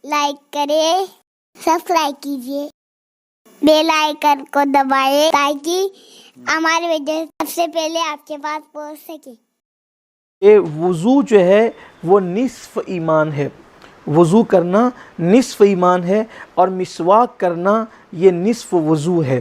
Like کریں، subscribe کیجیے، bell icon کو دبائیں تاکہ ہماری ویڈیو سب سے پہلے آپ کے پاس پہنچ سکے۔ یہ وضو جو ہے وہ نصف ایمان ہے، وضو کرنا نصف ایمان ہے اور مسواک کرنا یہ نصف وضو ہے۔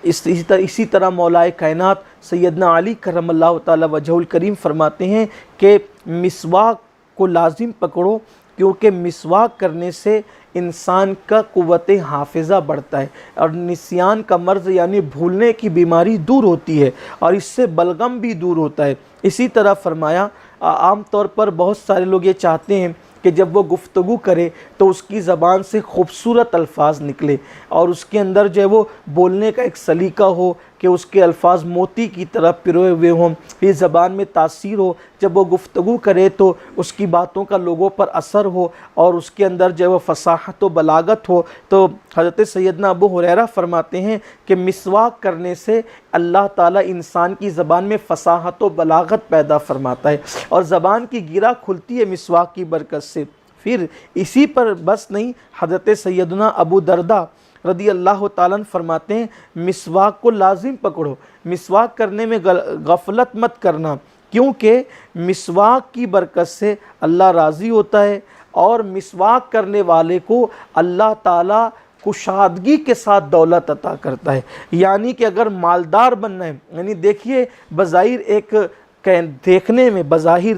اسی طرح مولائے کائنات سیدنا علی کرم اللہ تعالی وجہہ الکریم فرماتے ہیں کہ مسواک کو لازم پکڑو، کیونکہ مسواک کرنے سے انسان کا قوت حافظہ بڑھتا ہے اور نسیان کا مرض یعنی بھولنے کی بیماری دور ہوتی ہے اور اس سے بلغم بھی دور ہوتا ہے۔ اسی طرح فرمایا عام طور پر بہت سارے لوگ یہ چاہتے ہیں کہ جب وہ گفتگو کرے تو اس کی زبان سے خوبصورت الفاظ نکلے اور اس کے اندر جو ہے وہ بولنے کا ایک سلیقہ ہو کہ اس کے الفاظ موتی کی طرح پروئے ہوئے ہوں، یہ زبان میں تاثیر ہو، جب وہ گفتگو کرے تو اس کی باتوں کا لوگوں پر اثر ہو اور اس کے اندر جو ہے وہ فصاحت و بلاغت ہو۔ تو حضرت سیدنا ابو ہریرہ فرماتے ہیں کہ مسواک کرنے سے اللہ تعالیٰ انسان کی زبان میں فصاحت و بلاغت پیدا فرماتا ہے اور زبان کی گرہ کھلتی ہے مسواک کی برکت سے۔ پھر اسی پر بس نہیں، حضرت سیدنا ابو درداء رضی اللہ تعالیٰ عنہ فرماتے ہیں مسواک کو لازم پکڑو، مسواک کرنے میں غفلت مت کرنا، کیونکہ مسواک کی برکت سے اللہ راضی ہوتا ہے اور مسواک کرنے والے کو اللہ تعالیٰ کشادگی کے ساتھ دولت عطا کرتا ہے۔ یعنی کہ اگر مالدار بننا ہے، یعنی دیکھیے بظاہر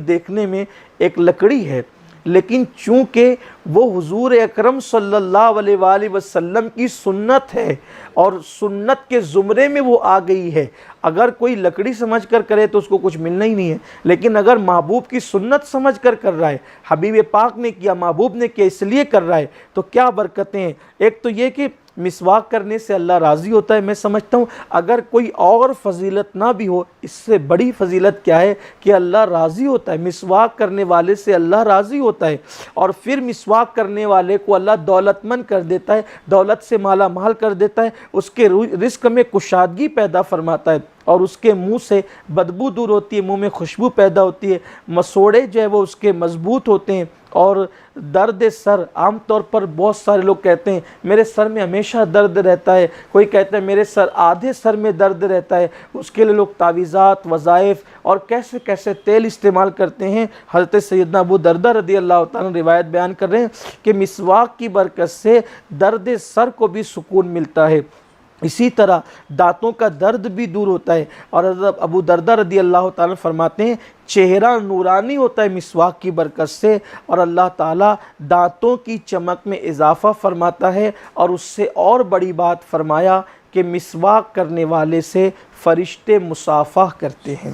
دیکھنے میں ایک لکڑی ہے، لیکن چونکہ وہ حضور اکرم صلی اللہ علیہ وآلہ وسلم کی سنت ہے اور سنت کے زمرے میں وہ آ گئی ہے، اگر کوئی لکڑی سمجھ کر کرے تو اس کو کچھ ملنا ہی نہیں ہے، لیکن اگر محبوب کی سنت سمجھ کر کر رہا ہے، حبیب پاک نے کیا، محبوب نے کیا، اس لیے کر رہا ہے، تو کیا برکتیں ہیں۔ ایک تو یہ کہ مسواک کرنے سے اللہ راضی ہوتا ہے۔ میں سمجھتا ہوں اگر کوئی اور فضیلت نہ بھی ہو، اس سے بڑی فضیلت کیا ہے کہ اللہ راضی ہوتا ہے، مسواک کرنے والے سے اللہ راضی ہوتا ہے اور پھر مسواک کرنے والے کو اللہ دولت مند کر دیتا ہے، دولت سے مالا مال کر دیتا ہے، اس کے رزق میں کشادگی پیدا فرماتا ہے اور اس کے منہ سے بدبو دور ہوتی ہے، منہ میں خوشبو پیدا ہوتی ہے، مسوڑے جو ہے وہ اس کے مضبوط ہوتے ہیں اور درد سر، عام طور پر بہت سارے لوگ کہتے ہیں میرے سر میں ہمیشہ درد رہتا ہے، کوئی کہتا ہے میرے آدھے سر میں درد رہتا ہے، اس کے لیے لوگ تعویذات، وظائف اور کیسے کیسے تیل استعمال کرتے ہیں۔ حضرت سیدنا ابو درداء رضی اللہ تعالیٰ روایت بیان کر رہے ہیں کہ مسواک کی برکت سے درد سر کو بھی سکون ملتا ہے، اسی طرح دانتوں کا درد بھی دور ہوتا ہے اور حضرت ابو درداء رضی اللہ تعالیٰ فرماتے ہیں چہرہ نورانی ہوتا ہے مسواک کی برکت سے اور اللہ تعالیٰ دانتوں کی چمک میں اضافہ فرماتا ہے، اور اس سے اور بڑی بات فرمایا کہ مسواک کرنے والے سے فرشتے مصافحہ کرتے ہیں۔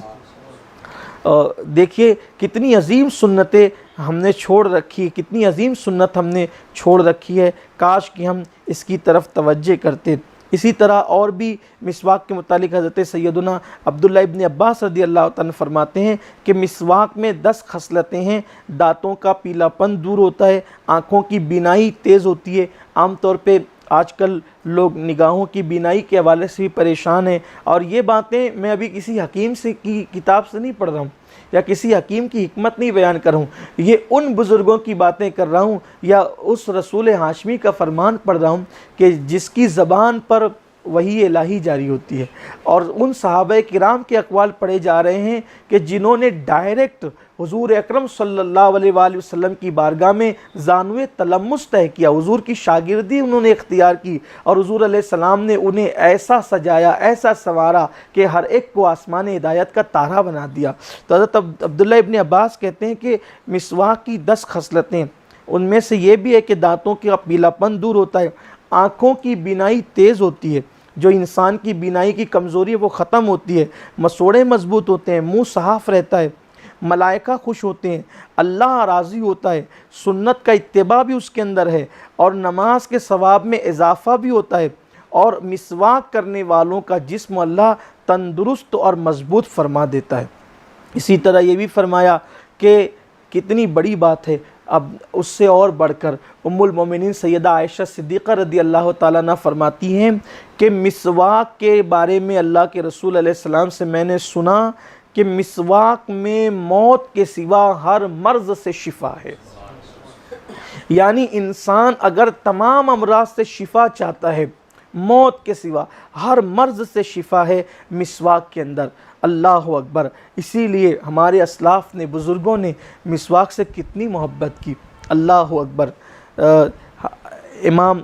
دیکھیے کتنی عظیم سنتیں ہم نے چھوڑ رکھی، کتنی عظیم سنت ہم نے چھوڑ رکھی ہے، کاش کہ ہم اس کی طرف توجہ کرتے۔ اسی طرح اور بھی مسواک کے متعلق حضرت سیدنا عبداللہ ابن عباس رضی اللہ عنہ فرماتے ہیں کہ مسواک میں 10 خصلتیں ہیں۔ دانتوں کا پیلا پن دور ہوتا ہے، آنکھوں کی بینائی تیز ہوتی ہے، عام طور پہ آج کل لوگ نگاہوں کی بینائی کے حوالے سے بھی پریشان ہیں، اور یہ باتیں میں ابھی کسی حکیم سے کی کتاب سے نہیں پڑھ رہا ہوں یا کسی حکیم کی حکمت نہیں بیان کر رہا ہوں، یہ ان بزرگوں کی باتیں کر رہا ہوں یا اس رسول ہاشمی کا فرمان پڑھ رہا ہوں کہ جس کی زبان پر وحی الہی جاری ہوتی ہے، اور ان صحابہ کرام کے اقوال پڑھے جا رہے ہیں کہ جنہوں نے ڈائریکٹ حضور اکرم صلی اللہ علیہ وآلہ وسلم کی بارگاہ میں زانوِ تلمس طے کیا، حضور کی شاگردی انہوں نے اختیار کی اور حضور علیہ السلام نے انہیں ایسا سجایا، ایسا سنوارا کہ ہر ایک کو آسمان ہدایت کا تارا بنا دیا۔ تو حضرت عبداللہ ابن عباس کہتے ہیں کہ مسواک کی 10 خصلتیں، ان میں سے یہ بھی ہے کہ دانتوں کا پیلا پن دور ہوتا ہے، آنکھوں کی بینائی تیز ہوتی ہے، جو انسان کی بینائی کی کمزوری ہے وہ ختم ہوتی ہے، مسوڑے مضبوط ہوتے ہیں، منہ صاف رہتا ہے، ملائکہ خوش ہوتے ہیں، اللہ راضی ہوتا ہے، سنت کا اتباع بھی اس کے اندر ہے اور نماز کے ثواب میں اضافہ بھی ہوتا ہے، اور مسواک کرنے والوں کا جسم اللہ تندرست اور مضبوط فرما دیتا ہے۔ اسی طرح یہ بھی فرمایا کہ کتنی بڑی بات ہے، اب اس سے اور بڑھ کر ام المومنین سیدہ عائشہ صدیقہ رضی اللہ تعالیٰ عنہ فرماتی ہیں کہ مسواک کے بارے میں اللہ کے رسول علیہ السلام سے میں نے سنا کہ مسواک میں موت کے سوا ہر مرض سے شفا ہے۔ یعنی انسان اگر تمام امراض سے شفا چاہتا ہے، موت کے سوا ہر مرض سے شفا ہے مسواک کے اندر۔ اللہ اکبر۔ اسی لیے ہمارے اسلاف نے، بزرگوں نے مسواک سے کتنی محبت کی۔ اللہ اکبر۔ امام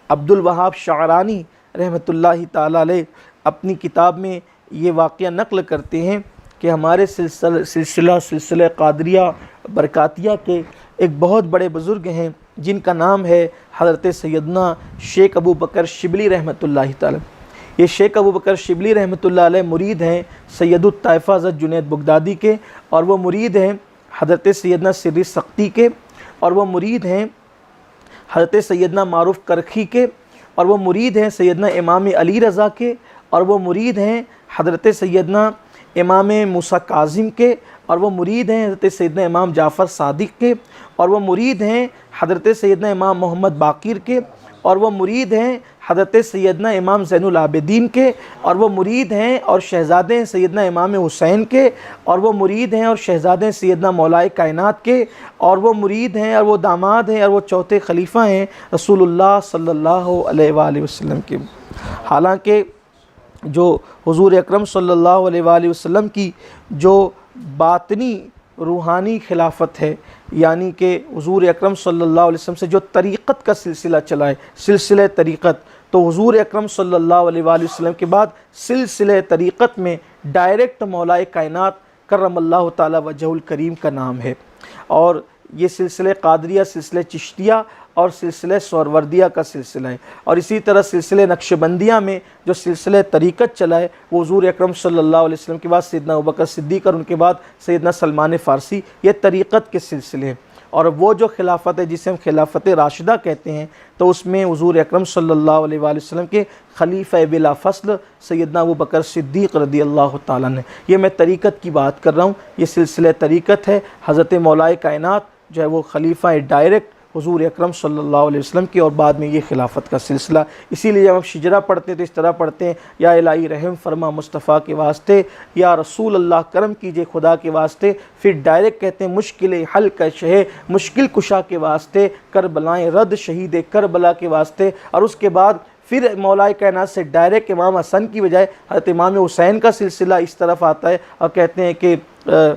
عبد الوہاب شعرانی رحمۃ اللہ تعالیٰ علیہ اپنی کتاب میں یہ واقعہ نقل کرتے ہیں کہ ہمارے سلسلہ قادریہ برکاتیہ کے ایک بہت بڑے بزرگ ہیں جن کا نام ہے حضرت سیدنا شیخ ابو بکر شبلی رحمۃ اللہ تعالیٰ۔ یہ شیخ ابو بکر شبلی رحمۃ اللہ علیہ مرید ہیں سید الطائفہ حضرت جنید بغدادی کے، اور وہ مرید ہیں حضرت سیدنا سری سختی کے، اور وہ مرید ہیں حضرت سیدنا معروف کرخی کے، اور وہ مرید ہیں سیدنا امام علی رضا کے، اور وہ مرید ہیں حضرت سیدنا امام موسیٰ کاظم کے، اور وہ مرید ہیں حضرت سیدنا امام جعفر صادق کے، اور وہ مرید ہیں حضرت سیدنا امام محمد باقر کے، اور وہ مرید ہیں حضرت سیدنا امام زین العابدین کے، اور وہ مرید ہیں اور شہزادے ہیں سیدنا امام حسین کے، اور وہ مرید ہیں اور شہزادے ہیں سیدنا مولائے کائنات کے، اور وہ مرید ہیں اور وہ داماد ہیں اور وہ چوتھے خلیفہ ہیں رسول اللہ صلی اللہ علیہ وآلہ وسلم کے۔ حالانکہ جو حضور اکرم صلی اللہ علیہ وآلہ وسلم کی جو باطنی روحانی خلافت ہے، یعنی کہ حضور اکرم صلی اللہ علیہ وسلم سے جو طریقت کا سلسلہ چلا ہے، سلسلہ طریقت، تو حضور اکرم صلی اللہ علیہ وآلہ وسلم کے بعد سلسلہ طریقت میں ڈائریکٹ مولائے کائنات کرم اللہ تعالی وجہ الکریم کا نام ہے، اور یہ سلسلہ قادریہ، سلسلہ چشتیہ اور سلسلہ سہروردیہ کا سلسلہ ہے، اور اسی طرح سلسلہ نقشبندیہ میں جو سلسلہ طریقت چلا ہے وہ حضور اکرم صلی اللہ علیہ وسلم کے بعد سیدنا ابوبکر صدیق اور ان کے بعد سیدنا سلمان فارسی، یہ طریقت کے سلسلے ہیں۔ اور وہ جو خلافت ہے جسے ہم خلافت راشدہ کہتے ہیں، تو اس میں حضور اکرم صلی اللہ علیہ وآلہ وسلم کے خلیفہ بلا فصل سیدنا ابوبکر صدیق رضی اللہ تعالیٰ نے، یہ میں طریقت کی بات کر رہا ہوں، یہ سلسلہ طریقت ہے۔ حضرت مولائے کائنات جو ہے وہ خلیفہ ڈائریکٹ حضور اکرم صلی اللہ علیہ وسلم کی، اور بعد میں یہ خلافت کا سلسلہ۔ اسی لیے جب ہم شجرہ پڑھتے ہیں تو اس طرح پڑھتے ہیں، یا الہی رحم فرما مصطفیٰ کے واسطے، یا رسول اللہ کرم کیجئے خدا کے واسطے، پھر ڈائریکٹ کہتے ہیں مشکل حل کش ہے مشکل کشا کے واسطے، کربلائیں رد شہید کربلا کے واسطے، اور اس کے بعد پھر مولائے کائنات سے ڈائریکٹ امام حسن کی بجائے حضرت امام حسین کا سلسلہ اس طرف آتا ہے، اور کہتے ہیں کہ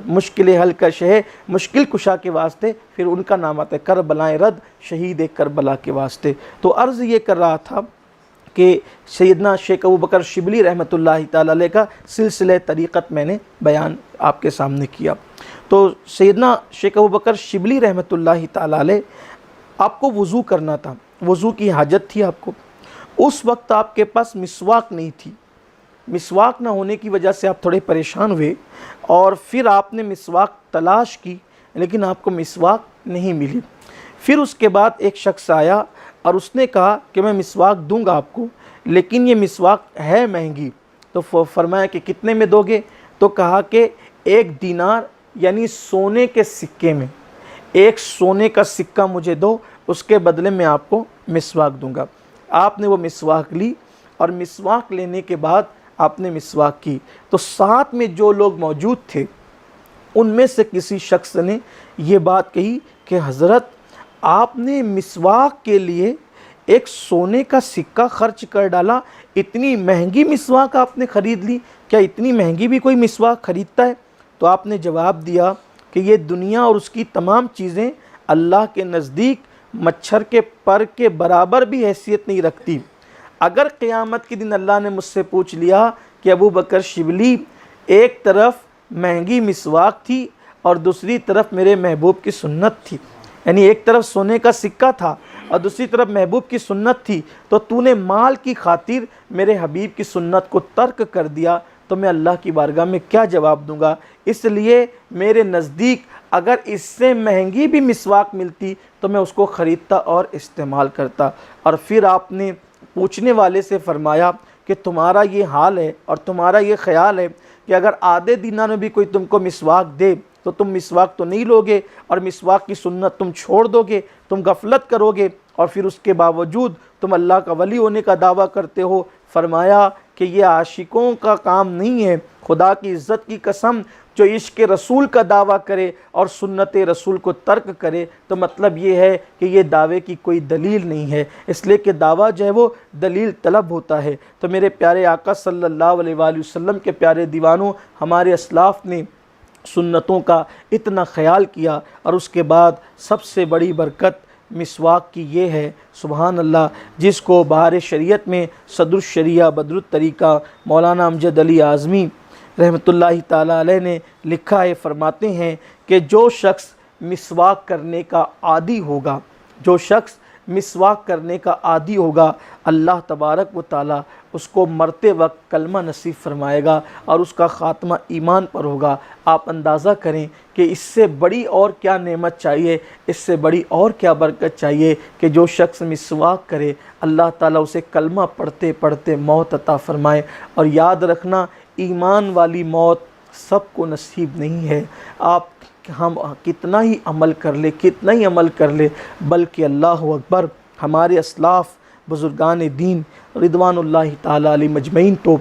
مشکل حل کش ہے مشکل کشا کے واسطے، پھر ان کا نام آتا ہے کربلائیں رد شہید کربلا کے واسطے۔ تو عرض یہ کر رہا تھا کہ سیدنا شیخ ابو بکر شبلی رحمۃ اللہ تعالیٰ علیہ کا سلسلہ طریقت میں نے بیان آپ کے سامنے کیا۔ تو سیدنا شیخ ابو بکر شبلی رحمۃ اللہ تعالیٰ علیہ، آپ کو وضو کرنا تھا، وضو کی حاجت تھی آپ کو، اس وقت آپ کے پاس مسواک نہیں تھی، مسواک نہ ہونے کی وجہ سے آپ تھوڑے پریشان ہوئے، اور پھر آپ نے مسواک تلاش کی لیکن آپ کو مسواک نہیں ملی۔ پھر اس کے بعد ایک شخص آیا اور اس نے کہا کہ میں مسواک دوں گا آپ کو، لیکن یہ مسواک ہے مہنگی۔ تو فرمایا کہ کتنے میں دو گے؟ تو کہا کہ 1 دینار یعنی سونے کے سکے میں، 1 سونے کا سکہ مجھے دو، اس کے بدلے میں آپ کو مسواک دوں گا۔ آپ نے وہ مسواک لی، اور مسواک لینے کے بعد آپ نے مسواک کی، تو ساتھ میں جو لوگ موجود تھے ان میں سے کسی شخص نے یہ بات کہی کہ حضرت آپ نے مسواک کے لیے 1 سونے کا سکہ خرچ کر ڈالا، اتنی مہنگی مسواک آپ نے خرید لی، کیا اتنی مہنگی بھی کوئی مسواک خریدتا ہے؟ تو آپ نے جواب دیا کہ یہ دنیا اور اس کی تمام چیزیں اللہ کے نزدیک مچھر کے پر کے برابر بھی حیثیت نہیں رکھتی۔ اگر قیامت کے دن اللہ نے مجھ سے پوچھ لیا کہ ابو بکر شبلی ایک طرف مہنگی مسواک تھی اور دوسری طرف میرے محبوب کی سنت تھی، یعنی ایک طرف سونے کا سکہ تھا اور دوسری طرف محبوب کی سنت تھی، تو تو نے مال کی خاطر میرے حبیب کی سنت کو ترک کر دیا، تو میں اللہ کی بارگاہ میں کیا جواب دوں گا؟ اس لیے میرے نزدیک اگر اس سے مہنگی بھی مسواک ملتی تو میں اس کو خریدتا اور استعمال کرتا۔ اور پھر آپ نے پوچھنے والے سے فرمایا کہ تمہارا یہ حال ہے اور تمہارا یہ خیال ہے کہ اگر آدھے دینار میں بھی کوئی تم کو مسواک دے تو تم مسواک تو نہیں لوگے، اور مسواک کی سنت تم چھوڑ دو گے، تم غفلت کرو گے، اور پھر اس کے باوجود تم اللہ کا ولی ہونے کا دعویٰ کرتے ہو۔ فرمایا کہ یہ عاشقوں کا کام نہیں ہے، خدا کی عزت کی قسم جو عشق رسول کا دعویٰ کرے اور سنت رسول کو ترک کرے تو مطلب یہ ہے کہ یہ دعوے کی کوئی دلیل نہیں ہے، اس لیے کہ دعویٰ جو ہے وہ دلیل طلب ہوتا ہے۔ تو میرے پیارے آقا صلی اللہ علیہ وآلہ وسلم کے پیارے دیوانوں، ہمارے اسلاف نے سنتوں کا اتنا خیال کیا، اور اس کے بعد سب سے بڑی برکت مسواک کی یہ ہے، سبحان اللہ، جس کو بہار شریعت میں صدر الشریعہ بدر الطریقہ مولانا امجد علی اعظمی رحمۃ اللہ تعالیٰ علیہ نے لکھا ہے، فرماتے ہیں کہ جو شخص مسواک کرنے کا عادی ہوگا، جو شخص مسواک کرنے کا عادی ہوگا، اللہ تبارک و تعالیٰ اس کو مرتے وقت کلمہ نصیب فرمائے گا اور اس کا خاتمہ ایمان پر ہوگا۔ آپ اندازہ کریں کہ اس سے بڑی اور کیا نعمت چاہیے، اس سے بڑی اور کیا برکت چاہیے کہ جو شخص مسواک کرے اللہ تعالیٰ اسے کلمہ پڑھتے پڑھتے موت عطا فرمائے۔ اور یاد رکھنا، ایمان والی موت سب کو نصیب نہیں ہے، آپ ہم کتنا ہی عمل کر لے، کتنا ہی عمل کر لے، بلکہ اللہ اکبر، ہمارے اسلاف بزرگان دین رضوان اللہ تعالیٰ علیہ مجمعین تو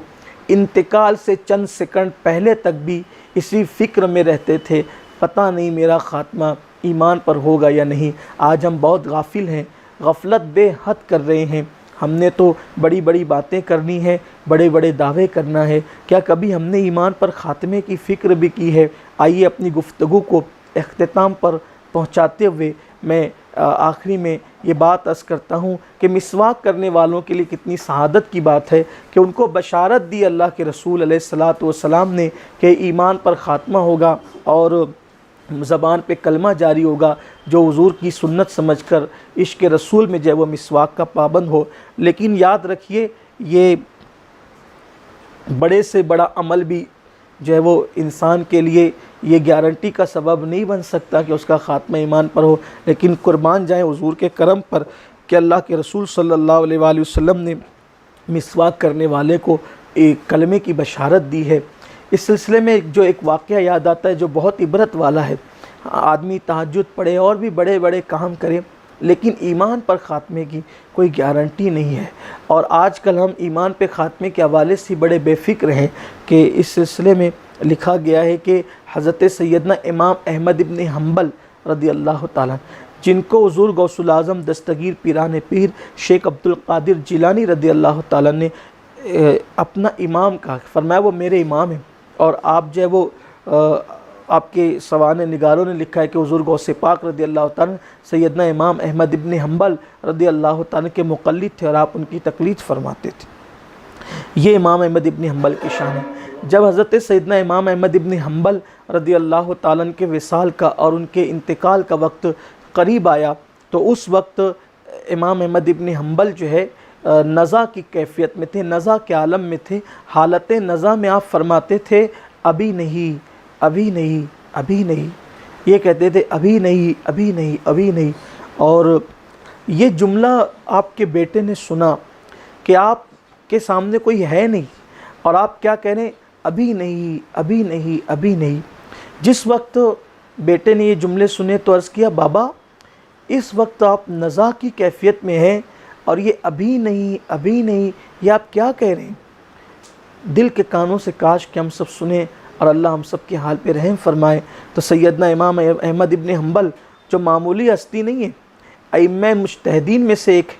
انتقال سے چند سیکنڈ پہلے تک بھی اسی فکر میں رہتے تھے، پتہ نہیں میرا خاتمہ ایمان پر ہوگا یا نہیں۔ آج ہم بہت غافل ہیں، غفلت بے حد کر رہے ہیں، ہم نے تو بڑی بڑی باتیں کرنی ہیں، بڑے بڑے دعوے کرنا ہے، کیا کبھی ہم نے ایمان پر خاتمے کی فکر بھی کی ہے؟ آئیے اپنی گفتگو کو اختتام پر پہنچاتے ہوئے میں آخری میں یہ بات عرض کرتا ہوں کہ مسواک کرنے والوں کے لیے کتنی سعادت کی بات ہے کہ ان کو بشارت دی اللہ کے رسول علیہ الصلاۃ والسلام نے کہ ایمان پر خاتمہ ہوگا اور زبان پہ کلمہ جاری ہوگا، جو حضور کی سنت سمجھ کر عشق رسول میں جو ہے وہ مسواک کا پابند ہو۔ لیکن یاد رکھیے، یہ بڑے سے بڑا عمل بھی جو ہے وہ انسان کے لیے یہ گارنٹی کا سبب نہیں بن سکتا کہ اس کا خاتمہ ایمان پر ہو، لیکن قربان جائیں حضور کے کرم پر کہ اللہ کے رسول صلی اللہ علیہ وآلہ وسلم نے مسواک کرنے والے کو ایک کلمے کی بشارت دی ہے۔ اس سلسلے میں جو ایک واقعہ یاد آتا ہے جو بہت عبرت والا ہے۔ آدمی تہجد پڑھے اور بھی بڑے بڑے کام کرے، لیکن ایمان پر خاتمے کی کوئی گارنٹی نہیں ہے، اور آج کل ہم ایمان پہ خاتمے کے حوالے سے بڑے بے فکر ہیں کہ اس سلسلے میں لکھا گیا ہے کہ حضرت سیدنا امام احمد ابن حنبل رضی اللہ تعالیٰ، جن کو حضور غوث العظم دستگیر پیران پیر شیخ عبد القادر جیلانی رضی اللہ تعالیٰ نے اپنا امام کہا، فرمایا وہ میرے امام ہیں، اور آپ جو ہے وہ آپ کے سوانح نگاروں نے لکھا ہے کہ حضور غوث پاک رضی اللہ تعالیٰ سیدنا امام احمد ابن حنبل رضی اللہ تعالیٰ کے مقلد تھے اور آپ ان کی تقلید فرماتے تھے۔ یہ امام احمد ابن حنبل کی شان ہے۔ جب حضرت سیدنا امام احمد ابن حنبل رضی اللہ تعالیٰ کے وصال کا اور ان کے انتقال کا وقت قریب آیا تو اس وقت امام احمد ابن حنبل جو ہے نزا کی کیفیت میں تھے، نزا کے عالم میں تھے۔ حالت نزا میں آپ فرماتے تھے ابھی نہیں، ابھی نہیں، ابھی نہیں، یہ کہتے تھے ابھی نہیں، ابھی نہیں، ابھی نہیں۔ اور یہ جملہ آپ کے بیٹے نے سنا کہ آپ کے سامنے کوئی ہے نہیں اور آپ کیا کہہ رہے ہیں، ابھی نہیں، ابھی نہیں، ابھی نہیں۔ جس وقت بیٹے نے یہ جملے سنے تو عرض کیا، بابا اس وقت آپ نزا کی کیفیت میں ہیں اور یہ ابھی نہیں، ابھی نہیں، یہ آپ کیا کہہ رہے ہیں؟ دل کے کانوں سے کاش کہ ہم سب سنیں اور اللہ ہم سب کے حال پہ رحم فرمائے۔ تو سیدنا امام احمد ابن حنبل جو معمولی ہستی نہیں ہے، ائمہ مجتہدین میں سے ایک،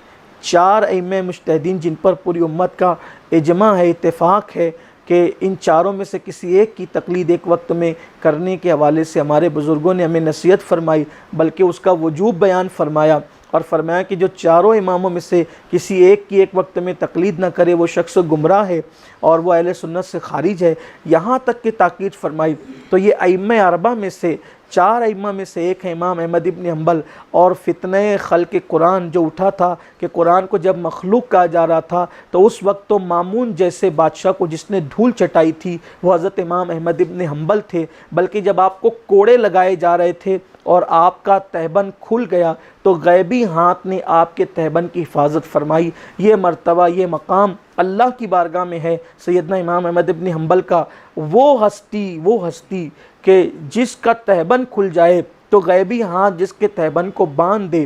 4 ائمہ مجتہدین جن پر پوری امت کا اجماع ہے، اتفاق ہے کہ ان چاروں میں سے کسی ایک کی تقلید ایک وقت میں کرنے کے حوالے سے ہمارے بزرگوں نے ہمیں نصیحت فرمائی، بلکہ اس کا وجوب بیان فرمایا، اور فرمایا کہ جو چاروں اماموں میں سے کسی ایک کی ایک وقت میں تقلید نہ کرے وہ شخص گمراہ ہے اور وہ اہل سنت سے خارج ہے، یہاں تک کہ تاکید فرمائی۔ تو یہ ائمہ اربعہ میں سے 4 ائمہ میں سے ایک ہے امام احمد ابن حنبل۔ اور فتنہ خلق قرآن جو اٹھا تھا کہ قرآن کو جب مخلوق کہا جا رہا تھا تو اس وقت تو مامون جیسے بادشاہ کو جس نے دھول چٹائی تھی وہ حضرت امام احمد ابن حنبل تھے، بلکہ جب آپ کو کوڑے لگائے جا رہے تھے اور آپ کا تہبند کھل گیا تو غیبی ہاتھ نے آپ کے تہبند کی حفاظت فرمائی۔ یہ مرتبہ، یہ مقام اللہ کی بارگاہ میں ہے سیدنا امام احمد ابن حنبل کا۔ وہ ہستی کہ جس کا تہبند کھل جائے تو غیبی ہاتھ جس کے تہبند کو باندھ دے۔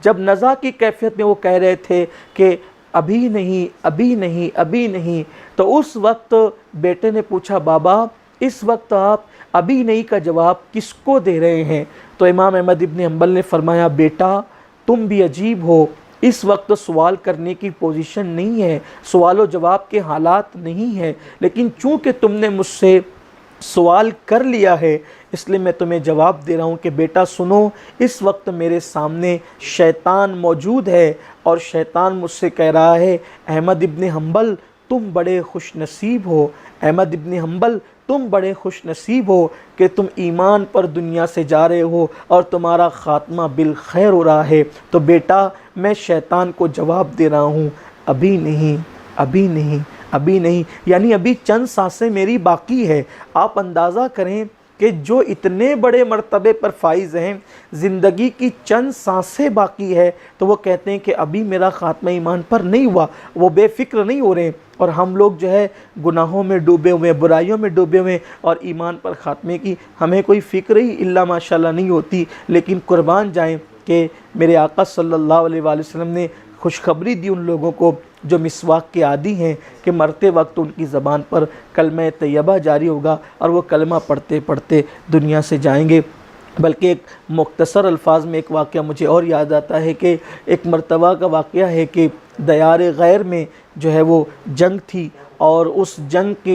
جب نزا کی کیفیت میں وہ کہہ رہے تھے کہ ابھی نہیں، ابھی نہیں، ابھی نہیں، تو اس وقت بیٹے نے پوچھا، بابا اس وقت آپ ابھی نہیں کا جواب کس کو دے رہے ہیں؟ تو امام احمد ابن حنبل نے فرمایا بیٹا تم بھی عجیب ہو، اس وقت سوال کرنے کی پوزیشن نہیں ہے، سوال و جواب کے حالات نہیں ہے، لیکن چونکہ تم نے مجھ سے سوال کر لیا ہے اس لیے میں تمہیں جواب دے رہا ہوں کہ بیٹا سنو، اس وقت میرے سامنے شیطان موجود ہے اور شیطان مجھ سے کہہ رہا ہے احمد ابن حنبل تم بڑے خوش نصیب ہو، احمد ابن حنبل تم بڑے خوش نصیب ہو کہ تم ایمان پر دنیا سے جا رہے ہو اور تمہارا خاتمہ بالخیر ہو رہا ہے۔ تو بیٹا میں شیطان کو جواب دے رہا ہوں ابھی نہیں، ابھی نہیں، ابھی نہیں، یعنی ابھی چند سانسیں میری باقی ہے۔ آپ اندازہ کریں کہ جو اتنے بڑے مرتبے پر فائز ہیں، زندگی کی چند سانسیں باقی ہے تو وہ کہتے ہیں کہ ابھی میرا خاتمہ ایمان پر نہیں ہوا، وہ بے فکر نہیں ہو رہے ہیں۔ اور ہم لوگ جو ہے گناہوں میں ڈوبے ہوئے ہیں، برائیوں میں ڈوبے ہوئے ہیں، اور ایمان پر خاتمے کی ہمیں کوئی فکر ہی الا ماشاءاللہ نہیں ہوتی۔ لیکن قربان جائیں کہ میرے آقا صلی اللہ علیہ وآلہ وسلم نے خوشخبری دی ان لوگوں کو جو مسواک کے عادی ہیں کہ مرتے وقت ان کی زبان پر کلمہ طیبہ جاری ہوگا اور وہ کلمہ پڑھتے پڑھتے دنیا سے جائیں گے۔ بلکہ ایک مختصر الفاظ میں ایک واقعہ مجھے اور یاد آتا ہے کہ ایک مرتبہ کا واقعہ ہے کہ دیار غیر میں جو ہے وہ جنگ تھی، اور اس جنگ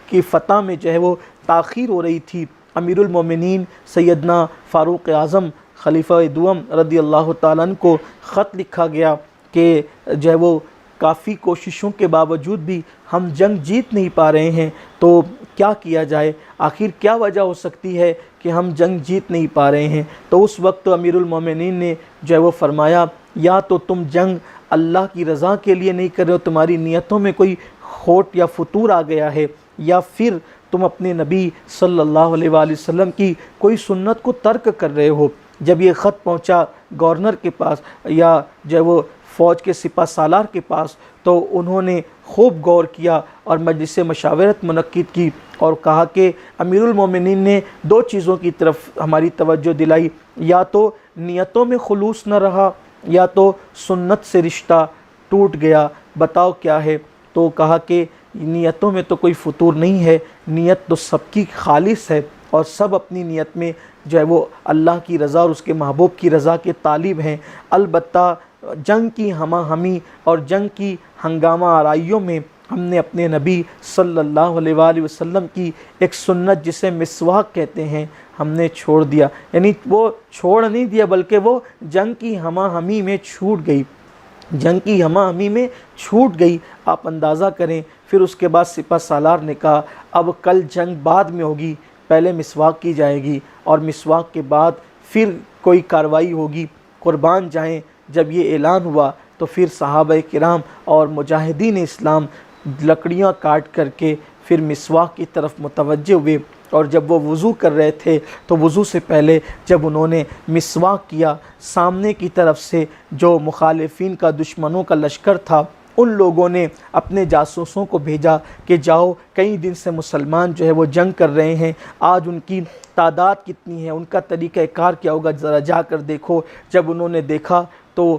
کی فتح میں جو ہے وہ تاخیر ہو رہی تھی۔ امیر المومنین سیدنا فاروق اعظم خلیفہ دوم رضی اللہ تعالیٰ عنہ کو خط لکھا گیا کہ جو ہے وہ کافی کوششوں کے باوجود بھی ہم جنگ جیت نہیں پا رہے ہیں، تو کیا کیا جائے، آخر کیا وجہ ہو سکتی ہے کہ ہم جنگ جیت نہیں پا رہے ہیں؟ تو اس وقت امیر المومنین نے جو ہے وہ فرمایا یا تو تم جنگ اللہ کی رضا کے لیے نہیں کر رہے ہو، تمہاری نیتوں میں کوئی کھوٹ یا فتور آ گیا ہے، یا پھر تم اپنے نبی صلی اللہ علیہ وآلہ وسلم کی کوئی سنت کو ترک کر رہے ہو۔ جب یہ خط پہنچا گورنر کے پاس یا جو ہے وہ فوج کے سپہ سالار کے پاس، تو انہوں نے خوب غور کیا اور مجلس مشاورت منعقد کی اور کہا کہ امیر المومنین نے دو چیزوں کی طرف ہماری توجہ دلائی، یا تو نیتوں میں خلوص نہ رہا یا تو سنت سے رشتہ ٹوٹ گیا، بتاؤ کیا ہے؟ تو کہا کہ نیتوں میں تو کوئی فطور نہیں ہے، نیت تو سب کی خالص ہے اور سب اپنی نیت میں جو ہے وہ اللہ کی رضا اور اس کے محبوب کی رضا کے طالب ہیں۔ البتہ جنگ کی ہمہ ہمی اور جنگ کی ہنگامہ آرائیوں میں ہم نے اپنے نبی صلی اللہ علیہ وآلہ وسلم کی ایک سنت جسے مسواک کہتے ہیں ہم نے چھوڑ دیا، یعنی وہ چھوڑ نہیں دیا بلکہ وہ جنگ کی ہمہ ہمی میں چھوٹ گئی، جنگ کی ہمہ ہمی میں چھوٹ گئی۔ آپ اندازہ کریں، پھر اس کے بعد سپہ سالار نے کہا اب کل جنگ بعد میں ہوگی، پہلے مسواک کی جائے گی اور مسواک کے بعد پھر کوئی کارروائی ہوگی۔ قربان جائیں، جب یہ اعلان ہوا تو پھر صحابہ کرام اور مجاہدین اسلام لکڑیاں کاٹ کر کے پھر مسواک کی طرف متوجہ ہوئے، اور جب وہ وضو کر رہے تھے تو وضو سے پہلے جب انہوں نے مسواک کیا، سامنے کی طرف سے جو مخالفین کا دشمنوں کا لشکر تھا ان لوگوں نے اپنے جاسوسوں کو بھیجا کہ جاؤ، کئی دن سے مسلمان جو ہے وہ جنگ کر رہے ہیں، آج ان کی تعداد کتنی ہے، ان کا طریقہ کار کیا ہوگا، ذرا جا کر دیکھو۔ جب انہوں نے دیکھا تو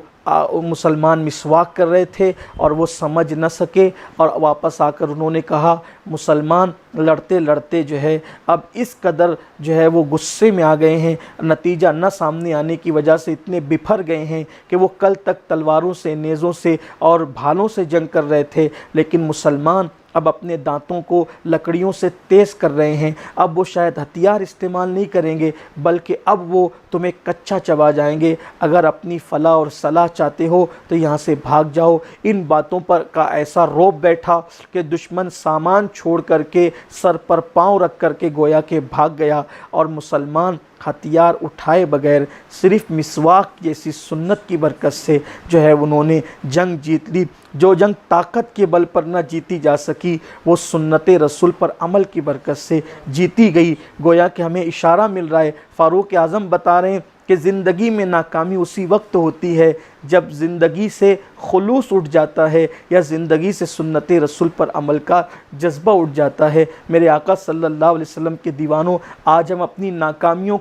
مسلمان مسواک کر رہے تھے اور وہ سمجھ نہ سکے، اور واپس آ کر انہوں نے کہا مسلمان لڑتے لڑتے جو ہے اب اس قدر جو ہے وہ غصے میں آ گئے ہیں، نتیجہ نہ سامنے آنے کی وجہ سے اتنے بپھر گئے ہیں کہ وہ کل تک تلواروں سے، نیزوں سے اور بھالوں سے جنگ کر رہے تھے، لیکن مسلمان اب اپنے دانتوں کو لکڑیوں سے تیز کر رہے ہیں، اب وہ شاید ہتھیار استعمال نہیں کریں گے بلکہ اب وہ تمہیں کچا چبا جائیں گے، اگر اپنی فلاح اور صلاح چاہتے ہو تو یہاں سے بھاگ جاؤ۔ ان باتوں پر کا ایسا روب بیٹھا کہ دشمن سامان چھوڑ کر کے سر پر پاؤں رکھ کر کے گویا کہ بھاگ گیا، اور مسلمان ہتھیار اٹھائے بغیر صرف مسواک جیسی سنت کی برکت سے جو ہے انہوں نے جنگ جیت لی۔ جو جنگ طاقت کے بل پر نہ جیتی جا سکی وہ سنت رسول پر عمل کی برکت سے جیتی گئی۔ گویا کہ ہمیں اشارہ مل رہا ہے، فاروق اعظم بتا رہے ہیں کہ زندگی میں ناکامی اسی وقت ہوتی ہے جب زندگی سے خلوص اٹھ جاتا ہے یا زندگی سے سنت رسول پر عمل کا جذبہ اٹھ جاتا ہے۔ میرے آقا صلی اللہ علیہ وسلم کے دیوانوں، آج ہم اپنی ناکامیوں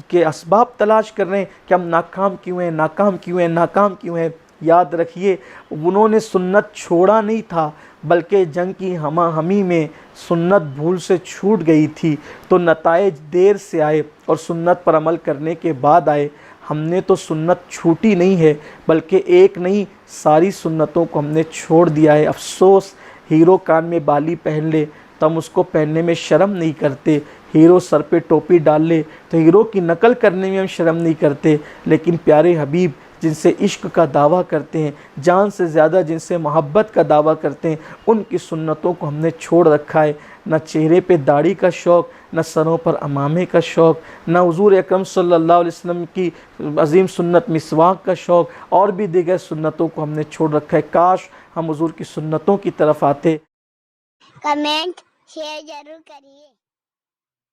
کے اسباب تلاش کر رہے ہیں کہ ہم ناکام کیوں ہیں، ناکام کیوں ہیں، ناکام کیوں ہیں۔ یاد رکھیے انہوں نے سنت چھوڑا نہیں تھا بلکہ جنگ کی ہمہ ہمی میں سنت بھول سے چھوٹ گئی تھی تو نتائج دیر سے آئے اور سنت پر عمل کرنے کے بعد آئے۔ ہم نے تو سنت چھوٹی نہیں ہے بلکہ ایک نہیں ساری سنتوں کو ہم نے چھوڑ دیا ہے۔ افسوس ہیرو کان میں بالی پہن لے تو ہم اس کو پہننے میں شرم نہیں کرتے، ہیرو سر پہ ٹوپی ڈال لے تو ہیرو کی نقل کرنے میں ہم شرم نہیں کرتے، لیکن پیارے حبیب جن سے عشق کا دعویٰ کرتے ہیں، جان سے زیادہ جن سے محبت کا دعویٰ کرتے ہیں، ان کی سنتوں کو ہم نے چھوڑ رکھا ہے۔ نہ چہرے پہ داڑھی کا شوق، نہ سروں پر امامے کا شوق، نہ حضور اکرم صلی اللہ علیہ وسلم کی عظیم سنت مسواک کا شوق، اور بھی دیگر سنتوں کو ہم نے چھوڑ رکھا ہے۔ کاش ہم حضور کی سنتوں کی طرف آتے۔ کمنٹ شیئر ضرور کریے۔